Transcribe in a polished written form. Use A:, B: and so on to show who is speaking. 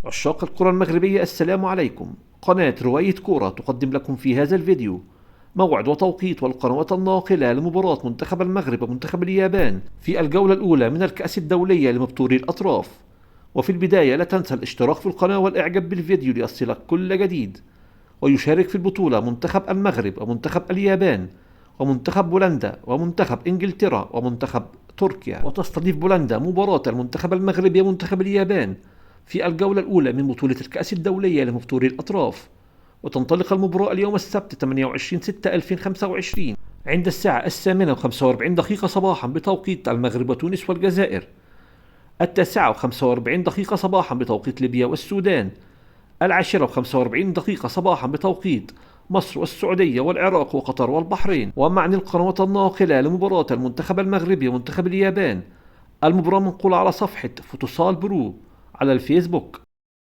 A: عشاق الكرة المغربية، السلام عليكم. قناة رواية كورة تقدم لكم في هذا الفيديو موعد وتوقيت والقنوات الناقلة لمباراة منتخب المغرب ومنتخب اليابان في الجولة الأولى من الكأس الدولية لمبتوري الأطراف. وفي البداية لا تنسى الاشتراك في القناة والإعجاب بالفيديو ليصلك كل جديد. ويشارك في البطولة منتخب المغرب ومنتخب اليابان ومنتخب بولندا ومنتخب إنجلترا ومنتخب تركيا. وتستضيف بولندا مباراة المنتخب المغربي ومنتخب اليابان في الجولة الأولى من بطولة الكأس الدولية لمبتوري الأطراف. وتنطلق المباراة اليوم السبت 28/6/2025 عند الساعة 8:45 صباحا بتوقيت المغرب وتونس والجزائر، 9:45 صباحا بتوقيت ليبيا والسودان، 10:45 صباحا بتوقيت مصر والسعودية والعراق وقطر والبحرين. وأما عن القنوات الناقلة لمباراة المنتخب المغربي ومنتخب اليابان، المباراة منقولة على صفحة فوتوسال برو على الفيسبوك.